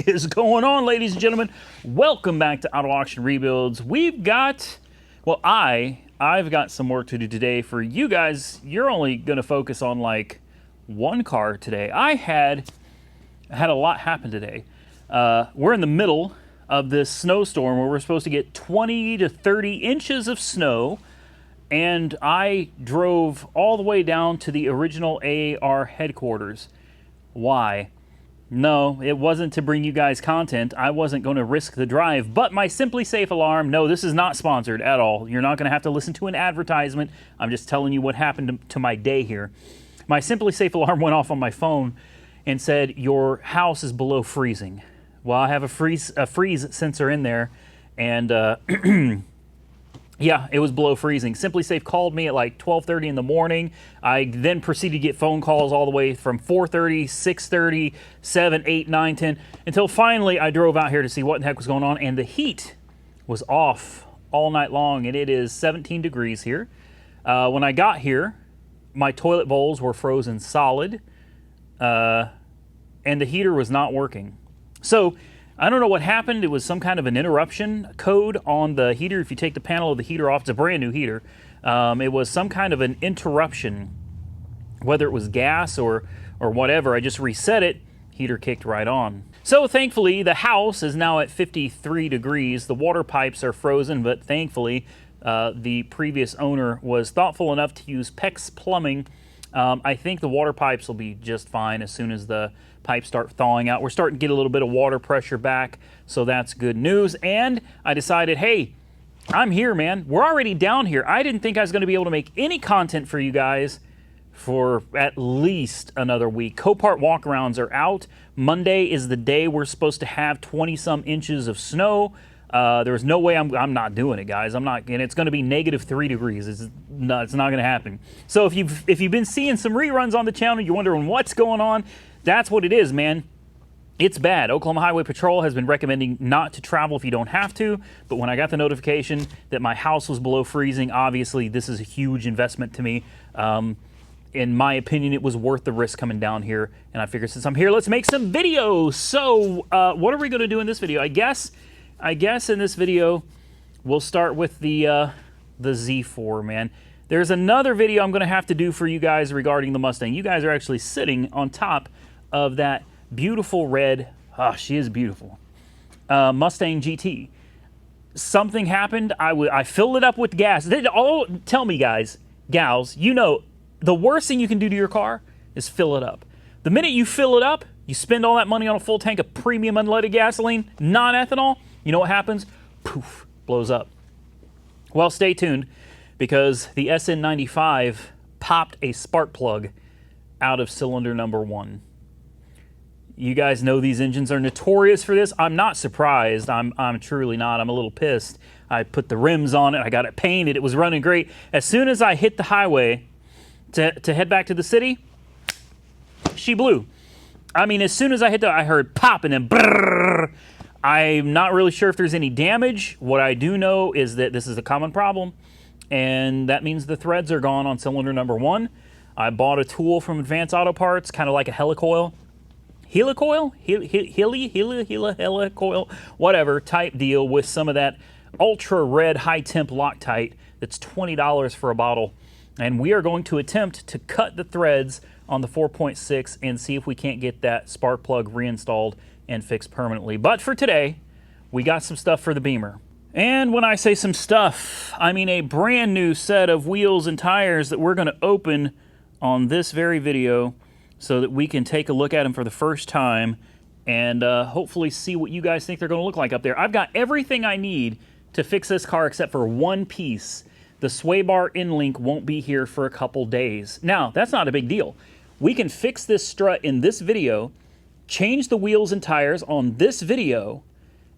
is going on, ladies and gentlemen? Welcome back to Auto Auction Rebuilds. We've got, well, I've got some work to do today. For you guys, you're only going to focus on like one car today. I had a lot happen today. We're in the middle of this snowstorm where we're supposed to get 20 to 30 inches of snow, and I drove all the way down to the original AAR headquarters. Why? No, it wasn't to bring you guys content. I wasn't going to risk the drive, but my Simply Safe alarm, no, this is not sponsored at all. You're not going to have to listen to an advertisement. I'm just telling you what happened to my day here. My Simply Safe alarm went off on my phone and said, your house is below freezing. Well, I have a freeze sensor in there, and yeah, it was below freezing. Simply Safe called me at like 12:30 in the morning. I then proceeded to get phone calls all the way from 4:30, 6:30, 7, 8, 9, 10, until finally I drove out here to see what the heck was going on, and the heat was off all night long, and it is 17 degrees here. When I got here, my toilet bowls were frozen solid, and the heater was not working. So I don't know what happened. It was some kind of an interruption code on the heater. If you take the panel of the heater off, it's a brand new heater. It was some kind of an interruption, whether it was gas or whatever. I just reset it, heater kicked right on. So thankfully, the house is now at 53 degrees. The water pipes are frozen, but thankfully, the previous owner was thoughtful enough to use PEX plumbing. I think the water pipes will be just fine as soon as the pipes start thawing out. We're starting to get a little bit of water pressure back, so that's good news. And I decided, hey, I'm here, man. We're already down here. I didn't think I was going to be able to make any content for you guys for at least another week. Copart walkarounds are out. Monday is the day we're supposed to have 20-some inches of snow. There's no way I'm not doing it, guys. I'm not, and it's going to be -3 degrees. It's not going to happen. So if you've been seeing some reruns on the channel, you're wondering what's going on. That's what it is, man. It's bad. Oklahoma Highway Patrol has been recommending not to travel if you don't have to, but when I got the notification that my house was below freezing, obviously this is a huge investment to me. In my opinion, it was worth the risk coming down here, and I figured since I'm here, let's make some videos. So what are we going to do in this video? I guess in this video, we'll start with the Z4, man. There's another video I'm going to have to do for you guys regarding the Mustang. You guys are actually sitting on top of that beautiful red, she is beautiful, Mustang GT. Something happened. I filled it up with gas. Tell me, guys, gals, you know, the worst thing you can do to your car is fill it up. The minute you fill it up, you spend all that money on a full tank of premium unleaded gasoline, non-ethanol, you know what happens? Poof, blows up. Well, stay tuned, because the SN95 popped a spark plug out of cylinder number 1. You guys know these engines are notorious for this. I'm not surprised. I'm truly not. I'm a little pissed. I put the rims on it. I got it painted. It was running great. As soon as I hit the highway to head back to the city, she blew. I mean, as soon as I heard pop and then brrrr. I'm not really sure if there's any damage. What I do know is that this is a common problem, and that means the threads are gone on cylinder number 1. I bought a tool from Advanced Auto Parts, kind of like a helicoil, helicoil, whatever type deal with some of that ultra red high temp Loctite. That's $20 for a bottle, and we are going to attempt to cut the threads on the 4.6 and see if we can't get that spark plug reinstalled and fixed permanently. But for today, we got some stuff for the Beamer. And when I say some stuff, I mean a brand new set of wheels and tires that we're going to open on this very video so that we can take a look at them for the first time and hopefully see what you guys think they're going to look like up there. I've got everything I need to fix this car except for one piece. The sway bar end link won't be here for a couple days. Now, that's not a big deal. We can fix this strut in this video, change the wheels and tires on this video,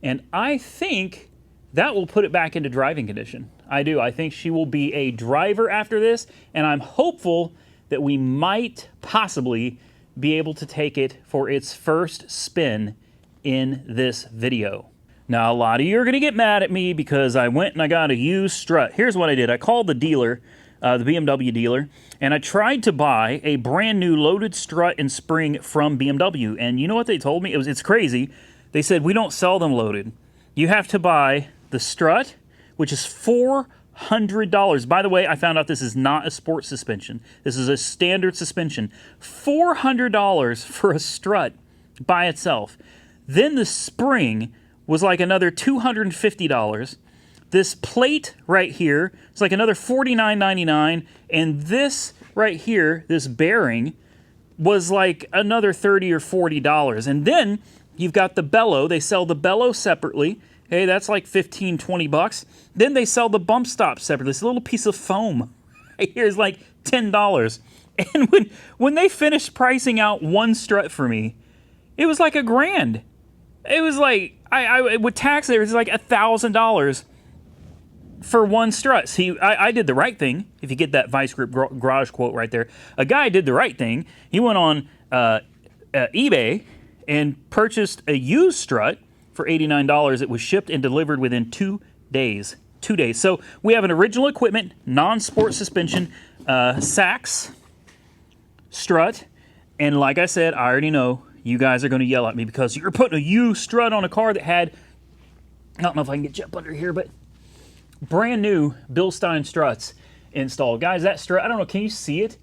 and I think that will put it back into driving condition. I do. I think she will be a driver after this, and I'm hopeful that we might possibly be able to take it for its first spin in this video. Now, a lot of you are going to get mad at me because I went and I got a used strut. Here's what I did. I called the dealer, the BMW dealer, and I tried to buy a brand new loaded strut and spring from BMW. And you know what they told me? It's crazy. They said, we don't sell them loaded. You have to buy the Strut, which is $400. By the way, I found out this is not a sports suspension. This is a standard suspension. $400 for a Strut by itself. Then the spring was like another $250. This plate right here is like another $49.99. And this right here, this bearing, was like another $30 or $40. And then you've got the bellow. They sell the bellow separately. Hey, that's like 15, 20 bucks. Then they sell the bump stop separately. This little piece of foam right here is like $10. And when they finished pricing out one Strut for me, it was like $1,000. It was like, I with tax there, it's like $1,000 for one Strut. See, I did the right thing. If you get that Vice Grip garage quote right there, a guy did the right thing. He went on eBay and purchased a used Strut for $89. It was shipped and delivered within 2 days. 2 days. So we have an original equipment, non-sport suspension, Sachs Strut, and like I said, I already know you guys are going to yell at me because you're putting a used Strut on a car that had, I don't know if I can get you up under here, but brand new Bilstein Struts installed. Guys, that Strut, I don't know, can you see it?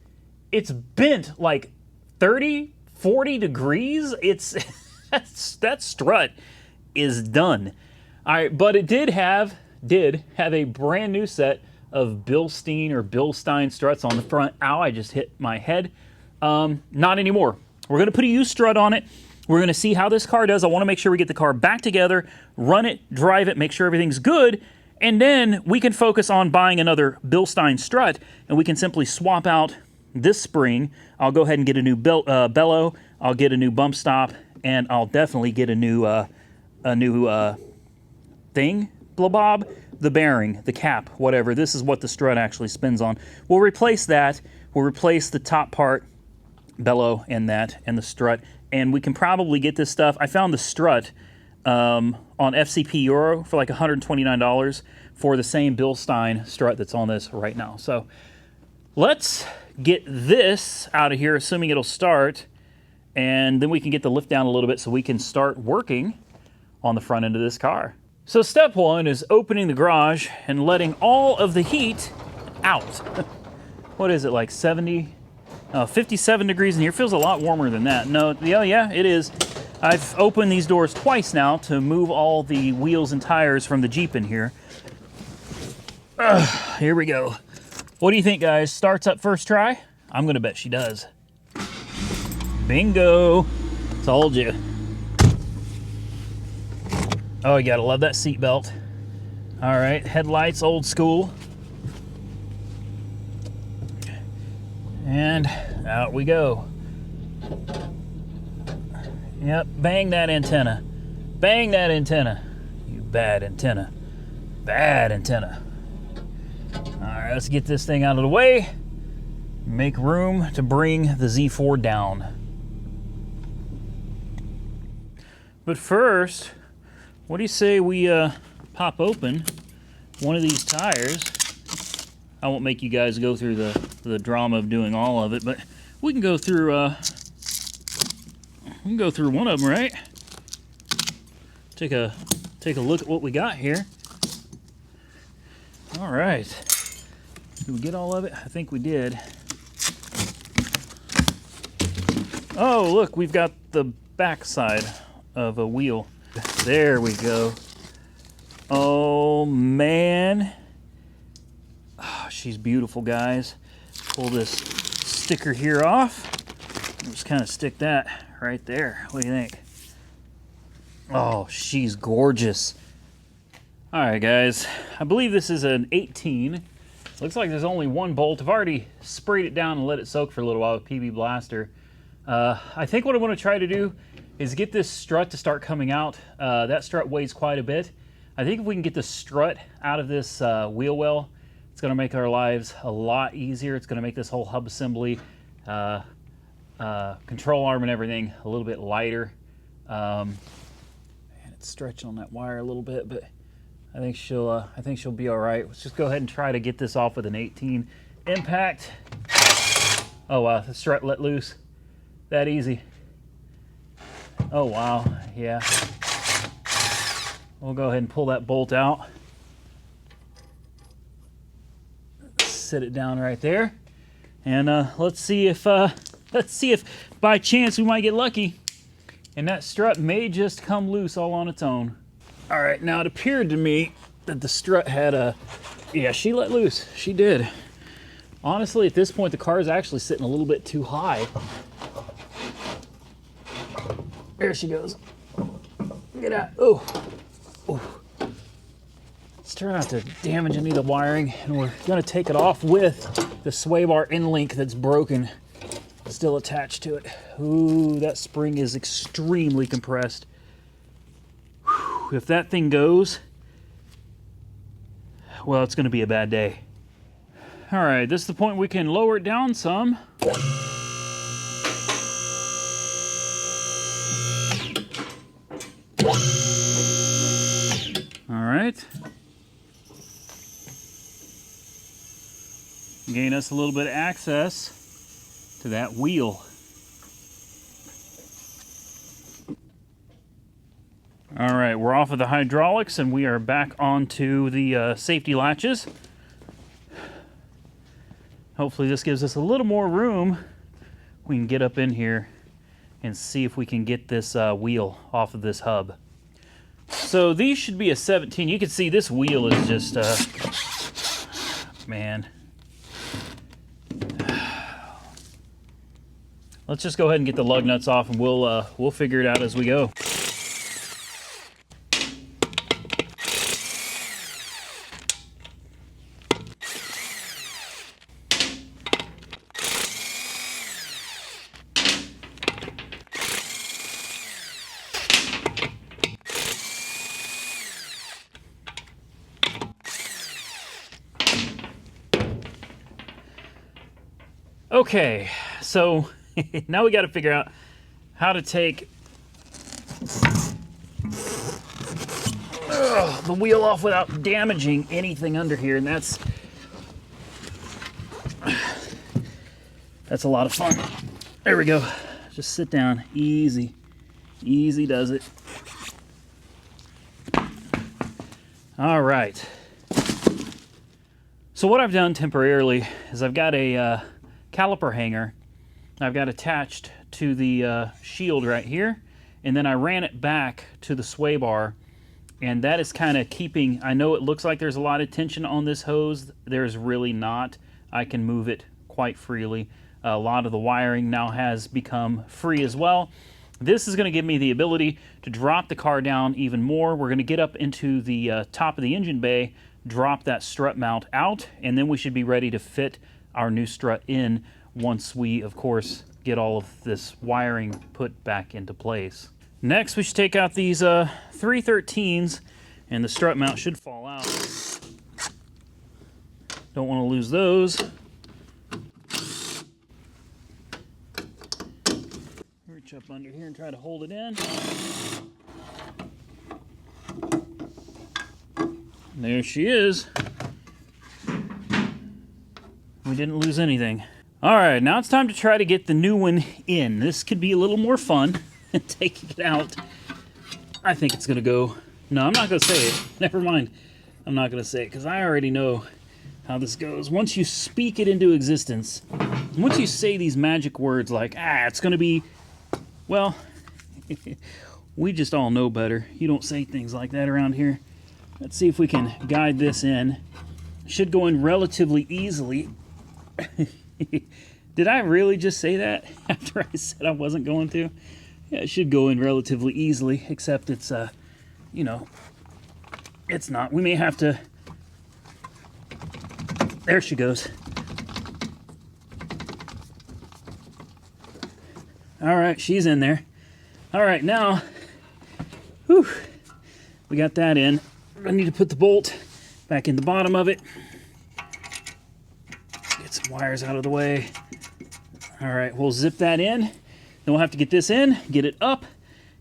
It's bent like 30, 40 degrees. It's that Strut is done. All right, but it did have a brand new set of Bilstein Struts on the front. Ow, I just hit my head. Not anymore. We're going to put a used Strut on it. We're going to see how this car does. I want to make sure we get the car back together, run it, drive it, make sure everything's good, and then we can focus on buying another Bilstein Strut, and we can simply swap out this spring. I'll go ahead and get a new bellow. I'll get a new bump stop, and I'll definitely get a new thing, bob, the bearing, the cap, whatever. This is what the Strut actually spins on. We'll replace that. We'll replace the top part, bellow, and the Strut, and we can probably get this stuff. I found the Strut on FCP Euro for like $129 for the same Bilstein Strut that's on this right now. So let's get this out of here, assuming it'll start, and then we can get the lift down a little bit so we can start working on the front end of this car. So step one is opening the garage and letting all of the heat out. What is it, like 57 degrees in here? Feels a lot warmer than that. No, yeah, it is. I've opened these doors twice now to move all the wheels and tires from the Jeep in here. Here we go. What do you think, guys? Starts up first try? I'm gonna bet she does. Bingo! Told you. Oh, you gotta love that seatbelt. All right, headlights, old school. And out we go. Yep, bang that antenna. Bang that antenna. You bad antenna. Bad antenna. All right, let's get this thing out of the way. Make room to bring the Z4 down. But first, what do you say we pop open one of these tires? I won't make you guys go through the drama of doing all of it, but we can go through one of them, right? Take a look at what we got here. All right. Did we get all of it? I think we did. Oh, look, we've got the back side of a wheel. There we go. Oh, man. Oh, she's beautiful, guys. Pull this sticker here off. Just kind of stick that right there. What do you think? Oh, she's gorgeous. All right, guys. I believe this is an 18. Looks like there's only one bolt. I've already sprayed it down and let it soak for a little while with PB Blaster. I think what I want to try to do is get this Strut to start coming out. That Strut weighs quite a bit. I think if we can get the Strut out of this wheel well, it's going to make our lives a lot easier. It's going to make this whole hub assembly, control arm and everything a little bit lighter. And it's stretching on that wire a little bit, but I think she'll be all right. Let's just go ahead and try to get this off with an 18 impact. Oh wow, the Strut let loose. That easy. Oh wow, yeah. We'll go ahead and pull that bolt out. Sit it down right there. And let's see if by chance we might get lucky and that strut may just come loose all on its own. All right, now it appeared to me that the strut had a, yeah, she let loose. She did. Honestly, at this point, the car is actually sitting a little bit too high. There she goes. Get out. Oh. Oh. Let's try not to damage any of the wiring, and we're going to take it off with the sway bar end link that's broken, still attached to it. Ooh, that spring is extremely compressed. Whew, if that thing goes, well, it's going to be a bad day. All right, this is the point we can lower it down some. All right. Gain us a little bit of access to that wheel. All right, we're off of the hydraulics and we are back onto the safety latches. Hopefully this gives us a little more room. We can get up in here and see if we can get this wheel off of this hub. So these should be a 17. You can see this wheel is just, man. Let's just go ahead and get the lug nuts off and we'll figure it out as we go. Okay, so now we got to figure out how to take the wheel off without damaging anything under here, and that's a lot of fun. There we go. Just sit down. Easy. Easy does it. All right. So what I've done temporarily is I've got a caliper hanger I've got attached to the shield right here, and then I ran it back to the sway bar, and that is kind of keeping, I know it looks like there's a lot of tension on this hose. There's really not. I can move it quite freely. A lot of the wiring now has become free as well. This is going to give me the ability to drop the car down even more. We're going to get up into the top of the engine bay, drop that strut mount out, and then we should be ready to fit our new strut in once we, of course, get all of this wiring put back into place. Next, we should take out these 313s, and the strut mount should fall out. Don't want to lose those. Reach up under here and try to hold it in. There she is. We didn't lose anything. All right, now it's time to try to get the new one in. This could be a little more fun than taking it out. I think it's gonna go. No, I'm not gonna say it. Never mind. I'm not gonna say it because I already know how this goes. Once you speak it into existence, once you say these magic words like, it's gonna be, well, we just all know better. You don't say things like that around here. Let's see if we can guide this in. Should go in relatively easily. Did I really just say that after I said I wasn't going to? Yeah, it should go in relatively easily, except it's, you know, it's not. We may have to... There she goes. All right, she's in there. All right, now, whew, we got that in. I need to put the bolt back in the bottom of it. Get some wires out of the way. All right, we'll zip that in. Then we'll have to get this in, get it up,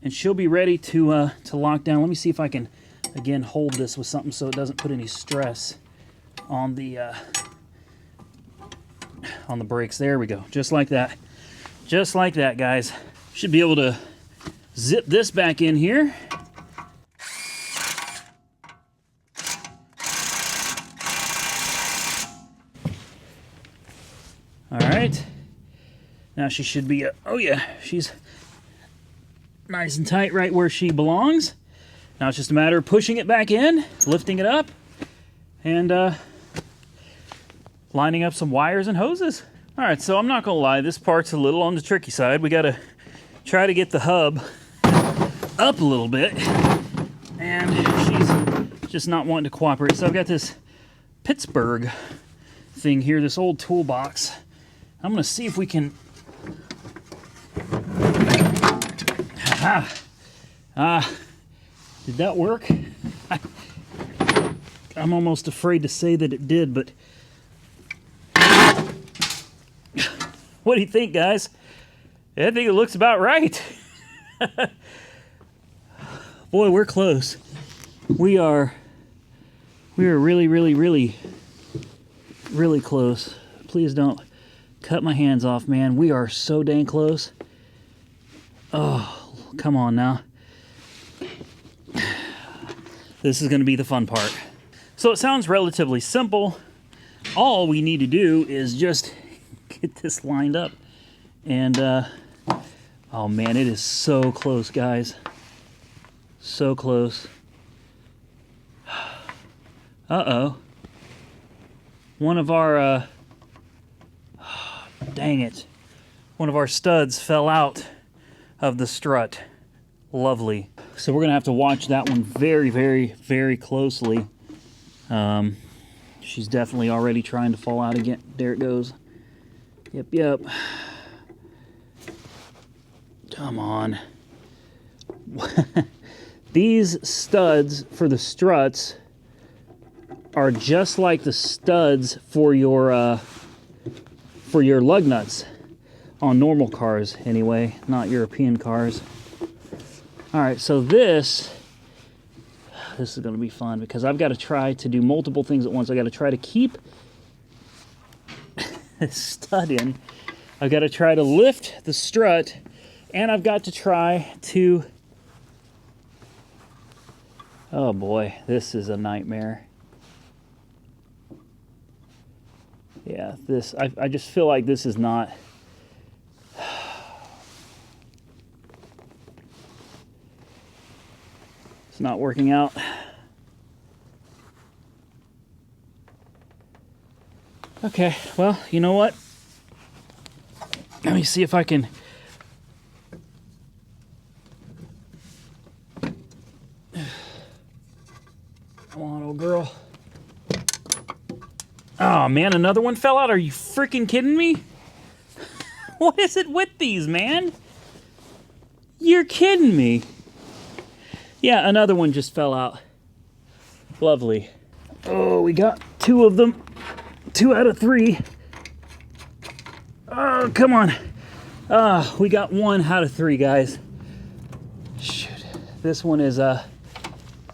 and she'll be ready to lock down. Let me see if I can, again, hold this with something so it doesn't put any stress on the brakes. There we go, just like that. Just like that, guys. Should be able to zip this back in here. All right. Now she should be, oh yeah, she's nice and tight right where she belongs. Now it's just a matter of pushing it back in, lifting it up, and lining up some wires and hoses. All right, so I'm not gonna lie, this part's a little on the tricky side. We gotta try to get the hub up a little bit, and she's just not wanting to cooperate. So I've got this Pittsburgh thing here, this old toolbox. I'm gonna see if we can. Did that work? I'm almost afraid to say that it did, but what do you think, guys? I think it looks about right. Boy, we're close. We are really, really, really, really close. Please don't cut my hands off, man. We are so dang close. Oh, come on now. This is going to be the fun part. So it sounds relatively simple. All we need to do is just get this lined up. And, oh man, it is so close, guys. So close. Uh-oh. One of our, dang it. One of our studs fell out of the strut. Lovely. So we're going to have to watch that one very, very, very closely. She's definitely already trying to fall out again. There it goes. Yep, yep. Come on. These studs for the struts are just like the studs for your lug nuts on normal cars anyway, not European cars. All right, so this is going to be fun because I've got to try to do multiple things at once. I got to try to keep this stud in. I've got to try to lift the strut, and I've got to try to, oh boy, this is a nightmare. Yeah, this, I just feel like this is not, it's not working out. Okay, well, you know what? Let me see if I can. Come on, old girl. Oh man, another one fell out. Are you freaking kidding me? What is it with these, man? You're kidding me. Yeah, another one just fell out. Lovely. Oh, we got two of them. 2 out of 3. Oh, come on. We got 1 out of 3, guys. Shoot. This one is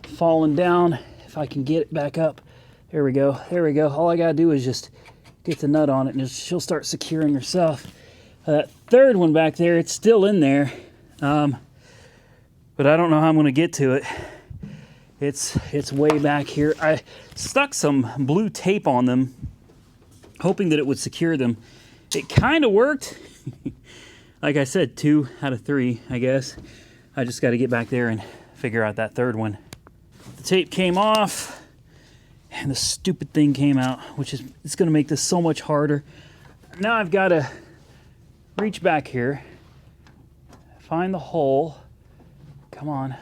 falling down. If I can get it back up. There we go. There we go. All I gotta do is just get the nut on it and she'll start securing herself. That third one back there, it's still in there. But I don't know how I'm gonna get to it. It's way back here. I stuck some blue tape on them, hoping that it would secure them. It kind of worked. Like I said, 2 out of 3, I guess. I just got to get back there and figure out that third one. The tape came off, and the stupid thing came out, which is, it's going to make this so much harder. Now I've got to reach back here, find the hole. Come on.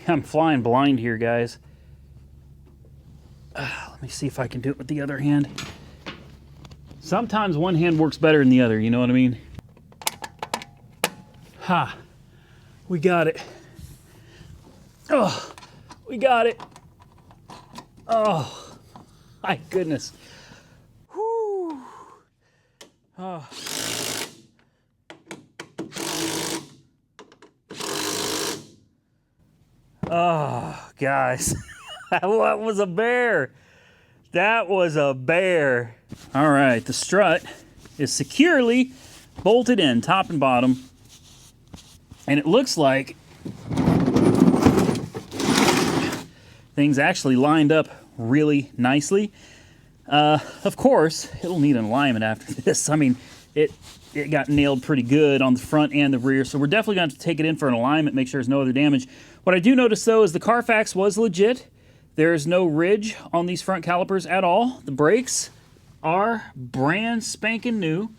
I'm flying blind here, guys. Let me see if I can do it with the other hand. Sometimes one hand works better than the other, you know what I mean? Ha! We got it. Oh, we got it. Oh, my goodness. Whew. Oh. Oh, guys. That was a bear. That was a bear. All right, the strut is securely bolted in, top and bottom. And it looks like things actually lined up really nicely. Of course, it'll need an alignment after this. I mean, it got nailed pretty good on the front and the rear, so we're definitely going to take it in for an alignment, make sure there's no other damage. What I do notice, though, is the Carfax was legit. There's no ridge on these front calipers at all. The brakes are brand spanking new.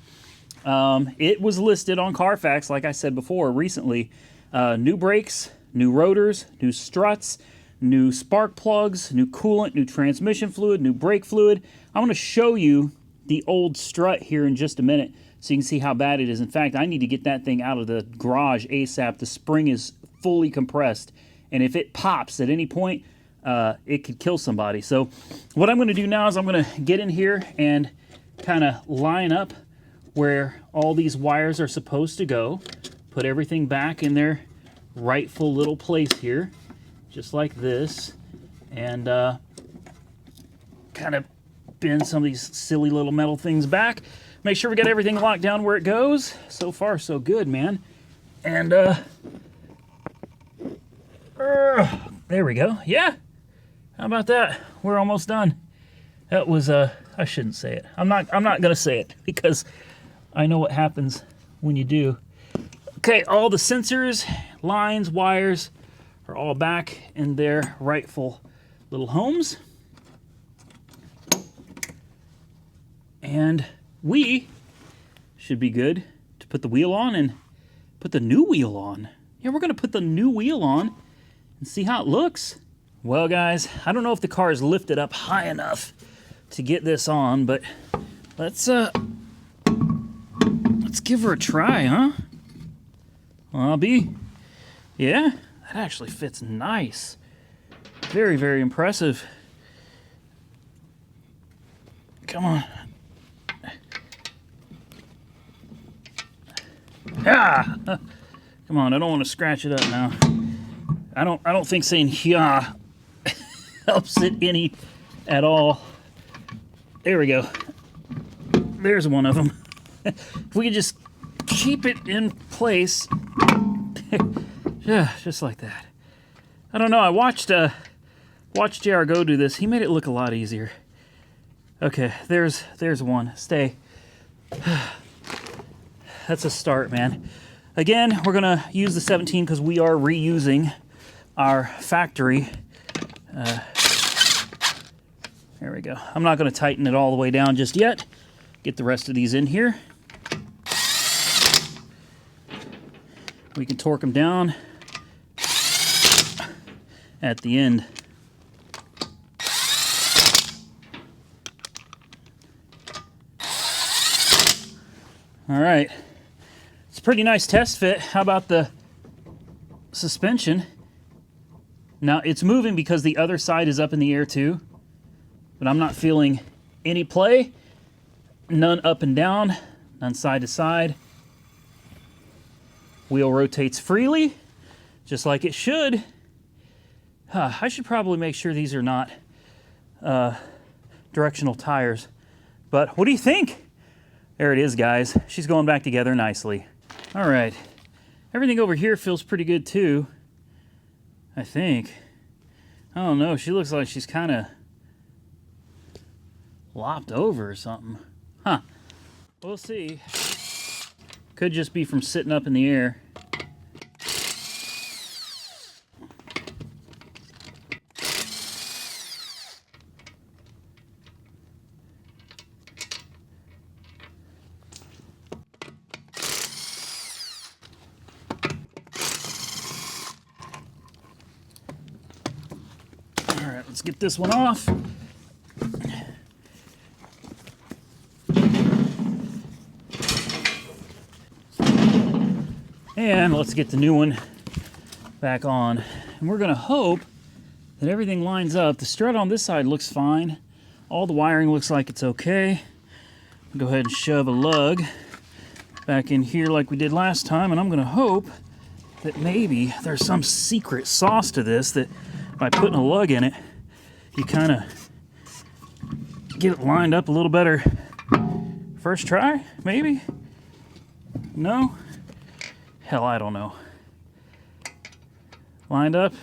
It was listed on Carfax, like I said before, recently. New brakes, new rotors, new struts, new spark plugs, new coolant, new transmission fluid, new brake fluid. I'm going to show you the old Strut here in just a minute so you can see how bad it is. In fact, I need to get that thing out of the garage ASAP. The spring is fully compressed, and if it pops at any point, it could kill somebody. So what I'm going to do now is I'm going to get in here and kind of line up where all these wires are supposed to go. Put everything back in their rightful little place here, just like this, and kind of bend some of these silly little metal things back. Make sure we got everything locked down where it goes. So far, so good, man. And there we go. Yeah, how about that? We're almost done. That was I shouldn't say it. I'm not gonna say it because I know what happens when you do. Okay, all the sensors, lines, wires are all back in their rightful little homes. And we should be good to put the wheel on and put the new wheel on. Yeah, we're going to put the new wheel on and see how it looks. Well, guys, I don't know if the car is lifted up high enough to get this on, but let's give her a try, huh? Yeah, that actually fits nice. Very, very impressive. Come on. Ah! Come on, I don't want to scratch it up now. I don't think saying yeah helps it any at all. There we go. There's one of them. If we could just keep it in place. Yeah, just like that. I don't know, I watched JR go do this. He made it look a lot easier. Okay, there's one. Stay. That's a start, man. Again, we're gonna use the 17 because we are reusing our factory. There we go. I'm not gonna tighten it all the way down just yet. Get the rest of these in here. We can torque them down at the end. All right. It's a pretty nice test fit. How about the suspension? Now, it's moving because the other side is up in the air too, but I'm not feeling any play. None up and down, none side to side. Wheel rotates freely, just like it should. I should probably make sure these are not directional tires. But what do you think? There it is, guys. She's going back together nicely. All right. Everything over here feels pretty good too, I think. I don't know. She looks like she's kind of lopped over or something. Huh. We'll see. Could just be from sitting up in the air. All right, let's get this one off. And let's get the new one back on. And we're gonna hope that everything lines up. The strut on this side looks fine. All the wiring looks like it's okay. Go ahead and shove a lug back in here like we did last time, and I'm gonna hope that maybe there's some secret sauce to this, that by putting a lug in it, you kind of get it lined up a little better. First try, maybe? No? Hell, I don't know. Lined up?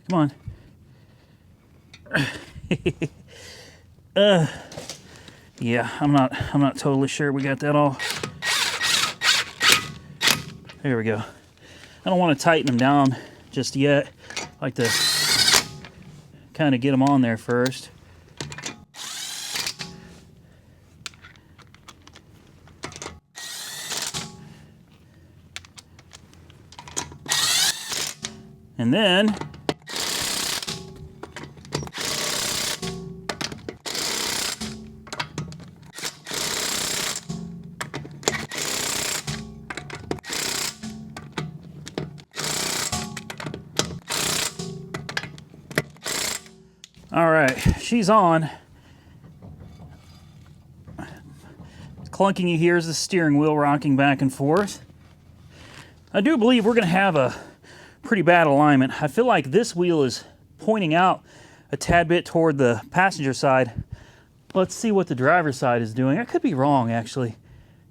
Come on. Yeah, I'm not totally sure we got that all. There we go. I don't want to tighten them down just yet. I like to kind of get them on there first. And then all right, she's on. Clunking you here is the steering wheel rocking back and forth. I do believe we're going to have a pretty bad alignment. I feel like this wheel is pointing out a tad bit toward the passenger side. Let's see what the driver's side is doing. I could be wrong, actually.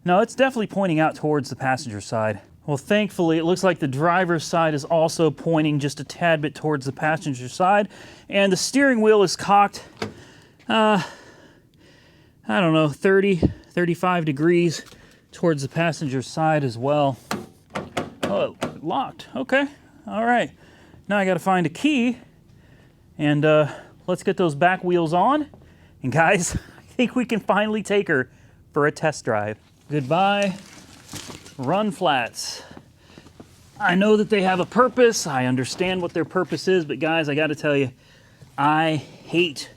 No, it's definitely pointing out towards the passenger side. Well, thankfully, it looks like the driver's side is also pointing just a tad bit towards the passenger side. And the steering wheel is cocked, I don't know, 30, 35 degrees towards the passenger side as well. Oh, locked. Okay. All right. Now I got to find a key. And let's get those back wheels on. And guys, I think we can finally take her for a test drive. Goodbye, run flats. I know that they have a purpose. I understand what their purpose is, but guys, I got to tell you, I hate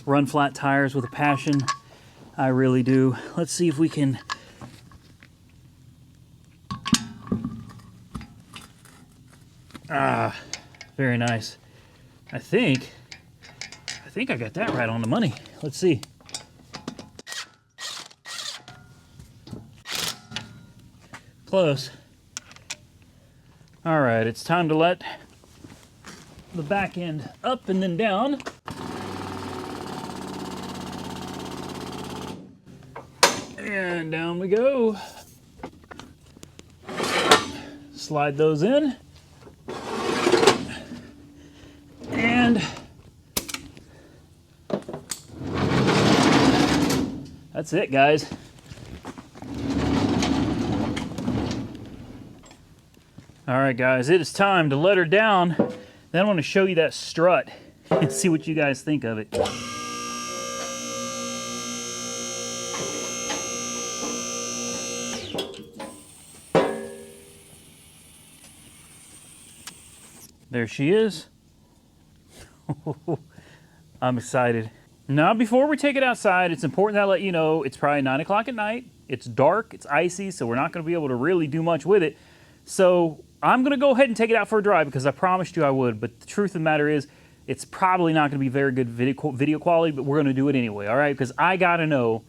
run flat tires with a passion. I really do. Let's see if we can. Ah, very nice. I think I got that right on the money. Let's see. Close. All right, it's time to let the back end up and then down. And down we go. Slide those in. And that's it, guys. All right, guys, it is time to let her down. Then I want to show you that strut and see what you guys think of it. There she is. I'm excited. Now, before we take it outside, it's important that I let you know it's probably 9 o'clock at night. It's dark, it's icy, so we're not going to be able to really do much with it. So I'm going to go ahead and take it out for a drive because I promised you I would. But the truth of the matter is, it's probably not going to be very good video quality, but we're going to do it anyway, all right? Because I got to know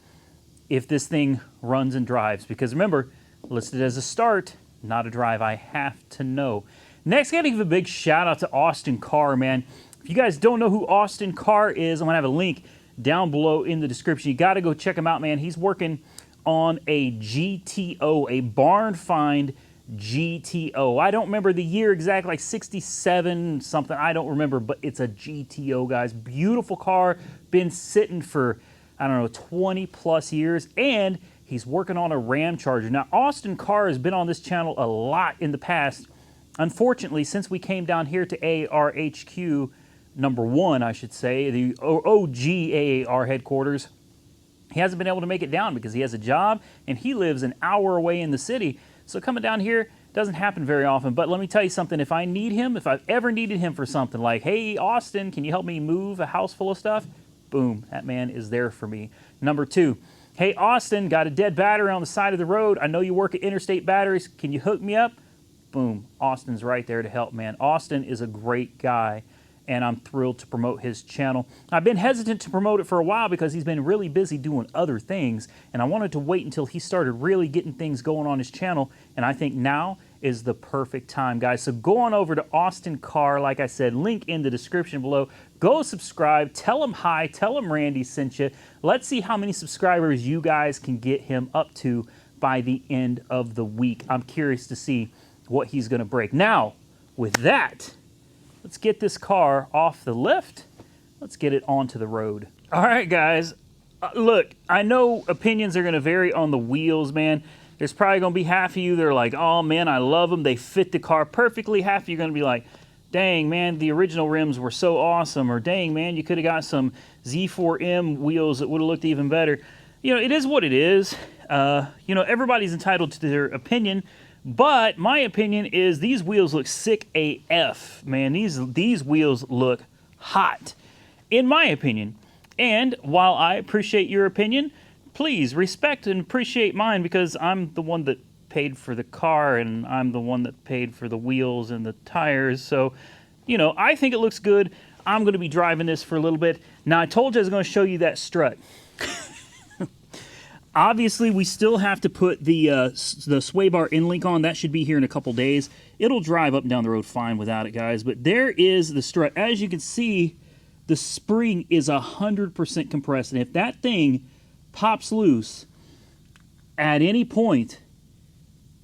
if this thing runs and drives. Because remember, listed as a start, not a drive. I have to know. Next, I got to give a big shout out to Austin Carr, man. If you guys don't know who Austin Carr is, I'm going to have a link down below in the description. You got to go check him out, man. He's working on a GTO, a barn find GTO. I don't remember the year exactly, like 67 something. I don't remember, but it's a GTO, guys. Beautiful car. Been sitting for, I don't know, 20 plus years. And he's working on a Ram Charger. Now, Austin Carr has been on this channel a lot in the past. Unfortunately, since we came down here to ARHQ #1, I should say, the OG AAR headquarters, he hasn't been able to make it down because he has a job and he lives an hour away in the city. So coming down here doesn't happen very often. But let me tell you something, if I need him, if I've ever needed him for something like, hey, Austin, can you help me move a house full of stuff? Boom, that man is there for me. #2, hey, Austin, got a dead battery on the side of the road. I know you work at Interstate Batteries. Can you hook me up? Boom, Austin's right there to help, man. Austin is a great guy, and I'm thrilled to promote his channel. I've been hesitant to promote it for a while because he's been really busy doing other things, and I wanted to wait until he started really getting things going on his channel, and I think now is the perfect time, guys. So go on over to Austin Carr, like I said, link in the description below. Go subscribe, tell him hi, tell him Randy sent you. Let's see how many subscribers you guys can get him up to by the end of the week. I'm curious to see what he's going to break. Now, with that, let's get this car off the lift. Let's get it onto the road. All right, guys, Look, I know opinions are going to vary on the wheels, man. There's probably going to be half of you that are like, oh man, I love them. They fit the car perfectly. Half of you are going to be like, dang, man, the original rims were so awesome. Or dang, man, you could have got some Z4M wheels that would have looked even better. You know, it is what it is. You know, everybody's entitled to their opinion. But my opinion is these wheels look sick AF, man. These wheels look hot, in my opinion. And while I appreciate your opinion, please respect and appreciate mine, because I'm the one that paid for the car and I'm the one that paid for the wheels and the tires. So, you know, I think it looks good. I'm going to be driving this for a little bit. Now, I told you I was going to show you that strut. Obviously, we still have to put the sway bar end link on. That should be here in a couple days. It'll drive up and down the road fine without it, guys. But there is the strut. As you can see, the spring is 100% compressed, and if that thing pops loose at any point,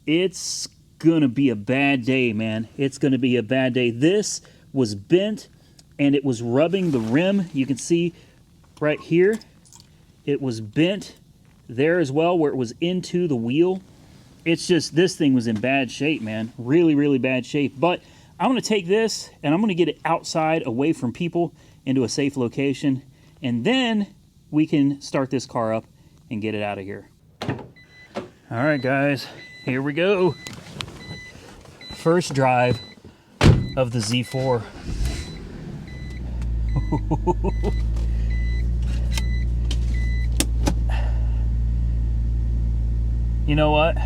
it's gonna be a bad day, man. It's gonna be a bad day. This was bent, and it was rubbing the rim. You can see right here, it was bent there as well, where it was into the wheel. It's just, this thing was in bad shape, man. Really, really bad shape. But I'm gonna take this, and I'm gonna get it outside, away from people, into a safe location, and then we can start this car up and get it out of here. All right, guys, here we go. First drive of the Z4. You know what?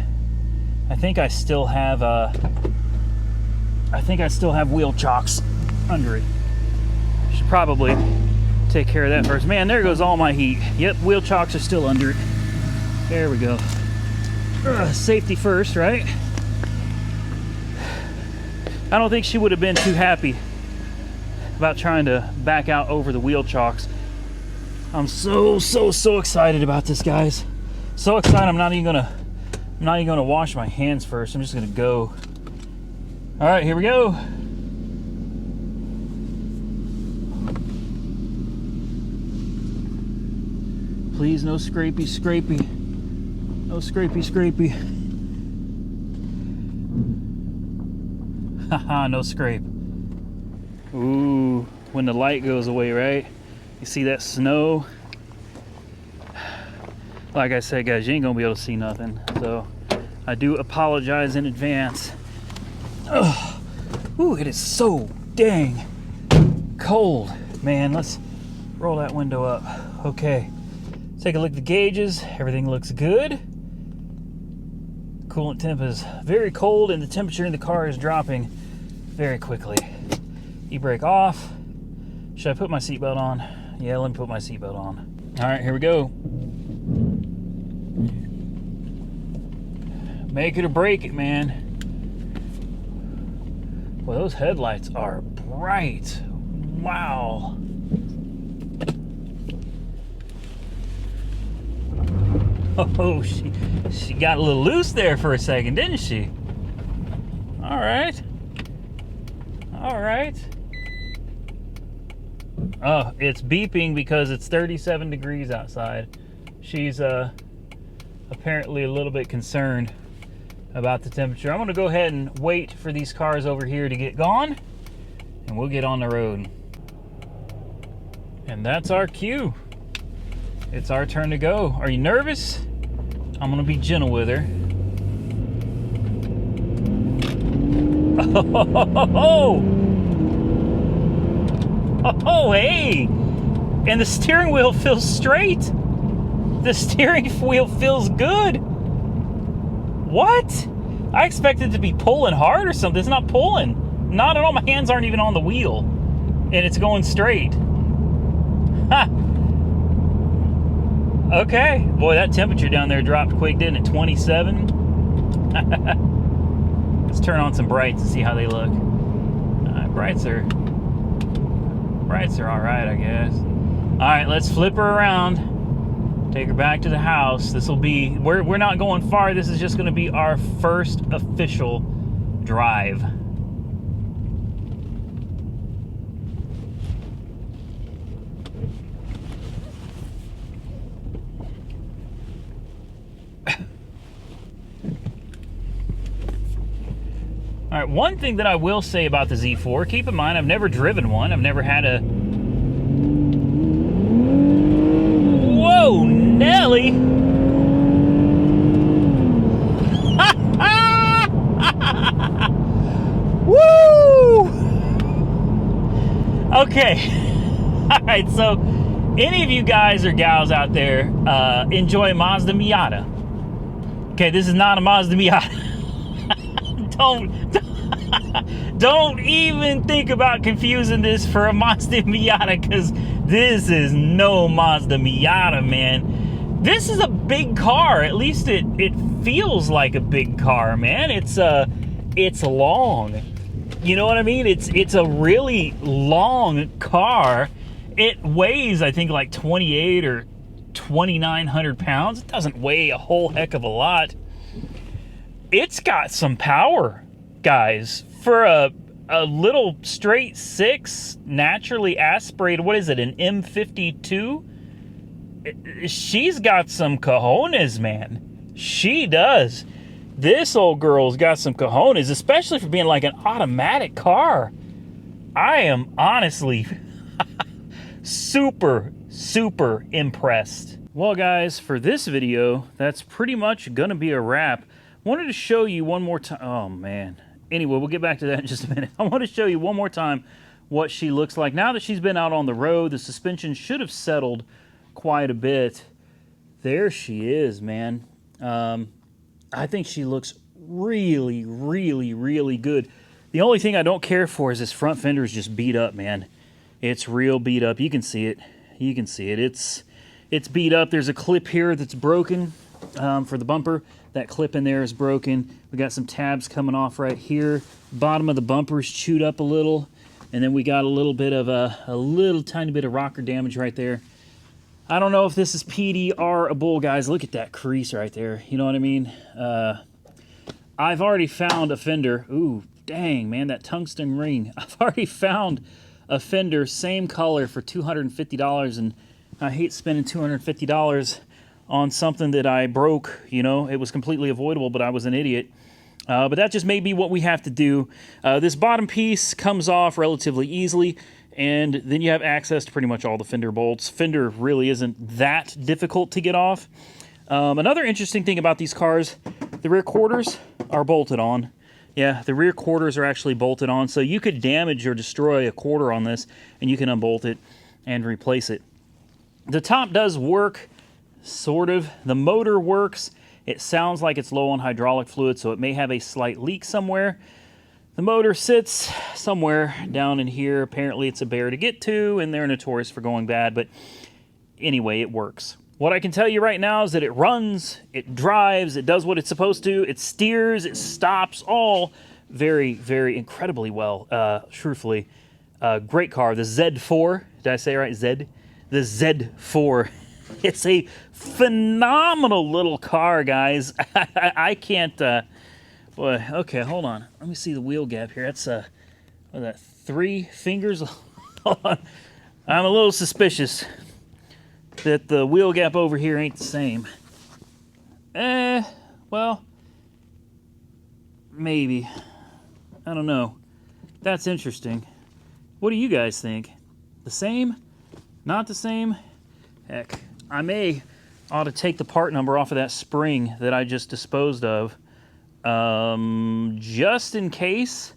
I think I still have wheel chocks under it. Should probably take care of that first. Man, there goes all my heat. Yep, wheel chocks are still under it. There we go. Safety first, right? I don't think she would have been too happy about trying to back out over the wheel chocks. I'm so excited about this, guys. So excited, I'm not even gonna wash my hands first. I'm just gonna go. All right, here we go. Please, no scrapey. No scrapey. Haha, no scrape. Ooh, when the light goes away, right? You see that snow? Like I said, guys, you ain't gonna be able to see nothing. So I do apologize in advance. Ugh. Ooh, it is so dang cold. Man, let's roll that window up. Okay. Take a look at the gauges. Everything looks good. Coolant temp is very cold, and the temperature in the car is dropping very quickly. E-brake off. Should I put my seatbelt on? Yeah, let me put my seatbelt on. All right, here we go. Make it or break it, man. Well, those headlights are bright. Wow. Oh, she got a little loose there for a second, didn't she? All right. Oh, it's beeping because it's 37 degrees outside. She's apparently a little bit concerned about the temperature. I'm gonna go ahead and wait for these cars over here to get gone, and we'll get on the road. And that's our cue. It's our turn to go. Are you nervous? I'm gonna be gentle with her. Oh, hey! And the steering wheel feels straight. The steering wheel feels good. What? I expected it to be pulling hard or something. It's not pulling. Not at all. My hands aren't even on the wheel. And it's going straight. Ha! Okay. Boy, that temperature down there dropped quick, didn't it? 27. Let's turn on some brights and see how they look. Brights are all right, I guess. All right, let's flip her around. Take her back to the house. This will be, we're not going far. This is just going to be our first official drive. All right, one thing that I will say about the Z4, keep in mind, I've never driven one. I've never had a... Whoa, Nelly! Woo! Okay. All right, so any of you guys or gals out there enjoy Mazda Miata? Okay, this is not a Mazda Miata. Don't even think about confusing this for a Mazda Miata, because this is no Mazda Miata, man. This is a big car. At least it feels like a big car, man. It's long. You know what I mean? It's a really long car. It weighs, I think, like 28 or 2,900 pounds. It doesn't weigh a whole heck of a lot. It's got some power, guys. For a little straight six, naturally aspirated, what is it, an M52? She's got some cojones, man. She does. This old girl's got some cojones, especially for being like an automatic car. I am honestly super impressed. Well, guys, for this video, that's pretty much gonna be a wrap. Wanted to show you one more time. Oh, man. Anyway, we'll get back to that in just a minute. I want to show you one more time what she looks like. Now that she's been out on the road, the suspension should have settled quite a bit. There she is, man. I think she looks really good. The only thing I don't care for is this front fender is just beat up, man. It's real beat up. You can see it. You can see it. It's beat up. There's a clip here that's broken for the bumper. That clip in there is broken. We got some tabs coming off right here. Bottom of the bumper is chewed up a little. And then we got a little bit of a little tiny bit of rocker damage right there. I don't know if this is PD or a bull, guys. Look at that crease right there. You know what I mean? I've already found a fender. Ooh, dang, man, that tungsten ring. I've already found a fender, same color, for $250, and I hate spending $250 on something that I broke. You know, it was completely avoidable, but I was an idiot. But that just may be what we have to do. This bottom piece comes off relatively easily, and then you have access to pretty much all the fender bolts. Fender really isn't that difficult to get off. Another interesting thing about these cars, the rear quarters are bolted on. Yeah, the rear quarters are actually bolted on, so you could damage or destroy a quarter on this, and you can unbolt it and replace it. The top does work, sort of. The motor works. It sounds like it's low on hydraulic fluid, so it may have a slight leak somewhere. The motor sits somewhere down in here. Apparently it's a bear to get to, and they're notorious for going bad, but anyway, it works. What I can tell you right now is that it runs, it drives, it does what it's supposed to, it steers, it stops, all very incredibly well, truthfully. Great car. The Z4, did I say it right? The Z4. It's a phenomenal little car, guys. I can't, boy, okay, hold on. Let me see the wheel gap here. That's, what is that, 3 fingers? Hold on. I'm a little suspicious that the wheel gap over here ain't the same. Well, maybe. I don't know. That's interesting. What do you guys think? The same? Not the same? Heck, I ought to take the part number off of that spring that I just disposed of. Just in case.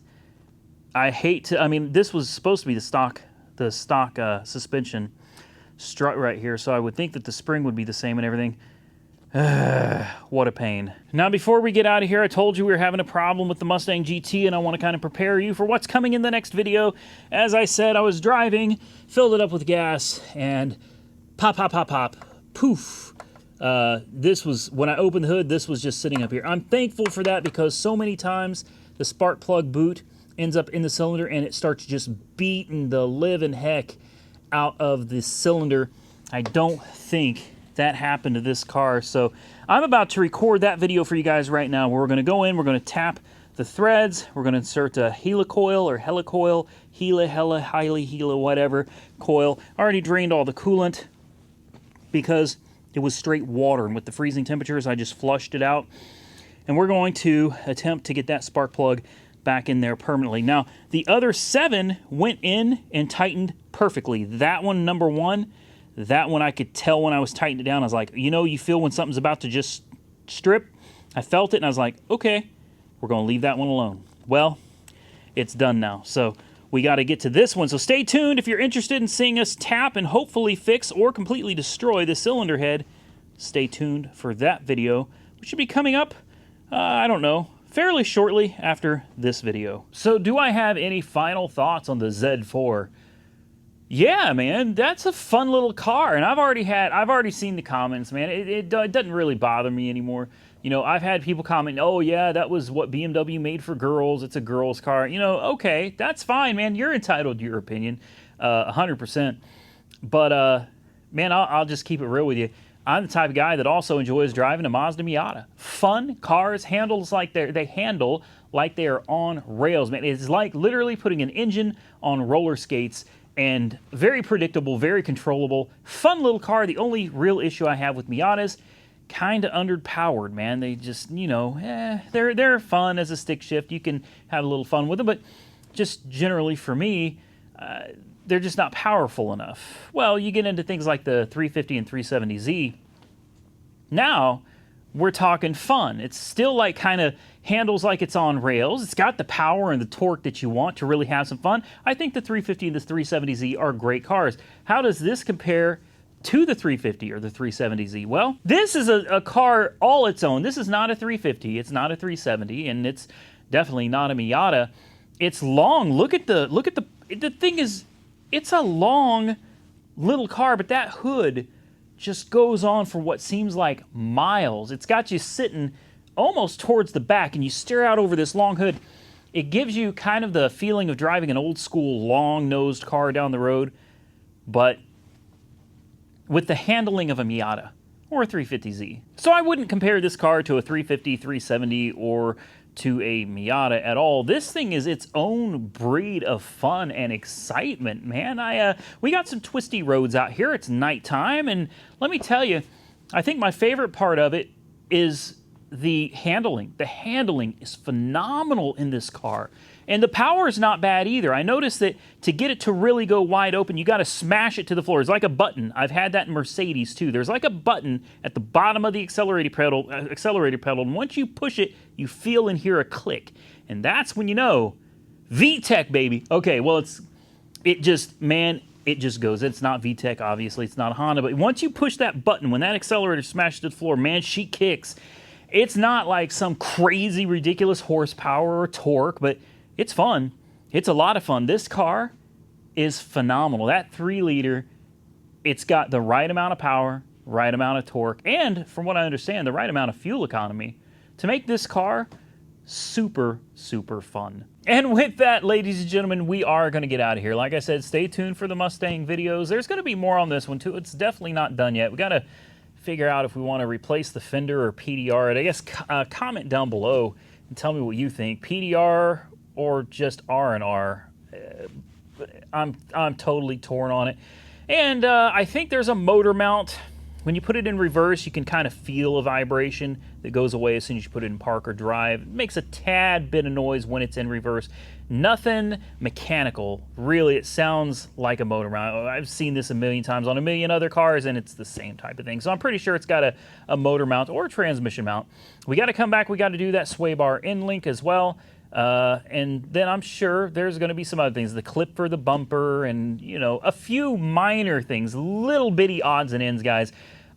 I hate to, I mean, this was supposed to be the stock suspension strut right here, so I would think that the spring would be the same and everything. What a pain. Now, before we get out of here, I told you we were having a problem with the Mustang GT, and I want to kind of prepare you for what's coming in the next video. As I said, I was driving, filled it up with gas, and pop, poof. This was, when I opened the hood, this was just sitting up here. I'm thankful for that, because so many times the spark plug boot ends up in the cylinder, and it starts just beating the living heck out of the cylinder. I don't think that happened to this car, so I'm about to record that video for you guys right now. We're going to go in, we're going to tap the threads, we're going to insert a helicoil or helicoil, heli, whatever coil. I already drained all the coolant because it was straight water, and with the freezing temperatures I just flushed it out. And we're going to attempt to get that spark plug back in there permanently. Now, the other 7 went in and tightened perfectly. That one, number 1, that one I could tell when I was tightening it down. I was like, you know, you feel when something's about to just strip? I felt it, and I was like, okay, we're going to leave that one alone. Well, it's done now. So we got to get to this one. So stay tuned if you're interested in seeing us tap and hopefully fix or completely destroy the cylinder head. Stay tuned for that video, which should be coming up, I don't know, fairly shortly after this video. So do I have any final thoughts on the Z4? Yeah, man, that's a fun little car, and I've already seen the comments, man. It doesn't really bother me anymore. You know, I've had people comment, oh yeah, that was what BMW made for girls. It's a girl's car. You know, okay, that's fine, man. You're entitled to your opinion, 100%. But man, I'll just keep it real with you. I'm the type of guy that also enjoys driving a Mazda Miata. Fun cars, they handle like they are on rails, man. It's like literally putting an engine on roller skates. And very predictable, very controllable, fun little car. The only real issue I have with Miatas, kind of underpowered, man. They just, you know, they're fun as a stick shift. You can have a little fun with them, but just generally for me, they're just not powerful enough. Well, you get into things like the 350 and 370Z. Now, we're talking fun. It's still like kind of handles like it's on rails. It's got the power and the torque that you want to really have some fun. I think the 350 and the 370Z are great cars. How does this compare to the 350 or the 370Z? Well, this is a car all its own. This is not a 350. It's not a 370, and it's definitely not a Miata. It's long. Look at the thing is, it's a long little car, but that hood just goes on for what seems like miles. It's got you sitting almost towards the back, and you stare out over this long hood. It gives you kind of the feeling of driving an old school long-nosed car down the road, but with the handling of a Miata or a 350Z. So I wouldn't compare this car to a 350, 370, or to a Miata at all. This thing is its own breed of fun and excitement, man. We got some twisty roads out here. It's nighttime, and let me tell you, I think my favorite part of it is the handling. The handling is phenomenal in this car. And the power is not bad either. I noticed that to get it to really go wide open, you got to smash it to the floor. It's like a button. I've had that in Mercedes too. There's like a button at the bottom of the accelerator pedal, and once you push it, you feel and hear a click. And that's when you know, VTEC, baby. Okay, well, it just goes. It's not VTEC, obviously. It's not a Honda. But once you push that button, when that accelerator smashes to the floor, man, she kicks. It's not like some crazy, ridiculous horsepower or torque, but it's fun. It's a lot of fun. This car is phenomenal. That 3-liter, it's got the right amount of power, right amount of torque, and from what I understand, the right amount of fuel economy to make this car super, super fun. And with that, ladies and gentlemen, we are going to get out of here. Like I said, stay tuned for the Mustang videos. There's going to be more on this one, too. It's definitely not done yet. We got to figure out if we want to replace the fender or PDR it. I guess comment down below and tell me what you think. PDR or just R&R. I'm totally torn on it. And I think there's a motor mount. When you put it in reverse, you can kind of feel a vibration that goes away as soon as you put it in park or drive. It makes a tad bit of noise when it's in reverse. Nothing mechanical. Really, it sounds like a motor mount. I've seen this a million times on a million other cars, and it's the same type of thing. So I'm pretty sure it's got a motor mount or a transmission mount. We got to come back. We got to do that sway bar end link as well. And then I'm sure there's going to be some other things, the clip for the bumper and, you know, a few minor things, little bitty odds and ends, guys.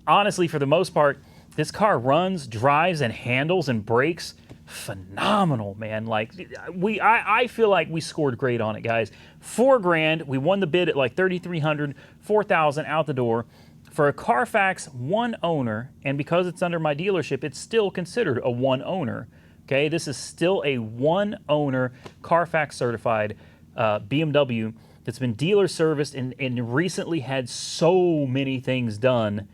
Honestly, for the most part, this car runs, drives, and handles and brakes phenomenal, man. Like, I feel like we scored great on it, guys. $4,000. We won the bid at like $3,300, $4,000 out the door. For a Carfax one owner, and because it's under my dealership, it's still considered a one owner. Okay, this is still a one-owner Carfax certified BMW that's been dealer serviced and recently had so many things done.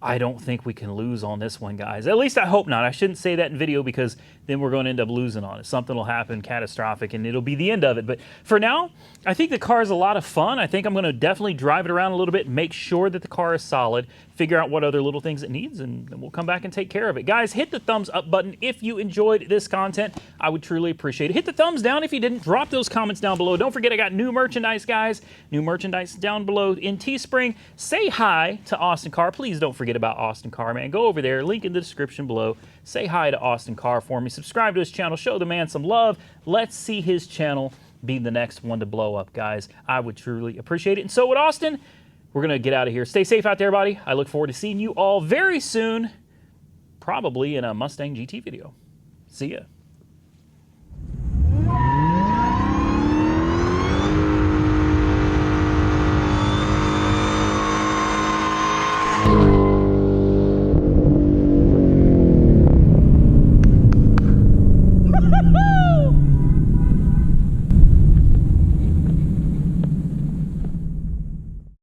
I don't think we can lose on this one, guys. At least I hope not. I shouldn't say that in video because then we're going to end up losing on it. Something will happen catastrophic, and it'll be the end of it. But for now, I think the car is a lot of fun. I think I'm going to definitely drive it around a little bit, make sure that the car is solid, figure out what other little things it needs, and then we'll come back and take care of it. Guys, hit the thumbs up button if you enjoyed this content. I would truly appreciate it. Hit the thumbs down if you didn't. Drop those comments down below. Don't forget, I got new merchandise, guys. New merchandise down below in Teespring. Say hi to Austin Carr. Please don't forget about Austin Carr, man. Go over there, link in the description below. Say hi to Austin Carr for me. Subscribe to his channel. Show the man some love. Let's see his channel be the next one to blow up, guys. I would truly appreciate it. And so would Austin. We're going to get out of here. Stay safe out there, everybody. I look forward to seeing you all very soon, probably in a Mustang GT video. See ya.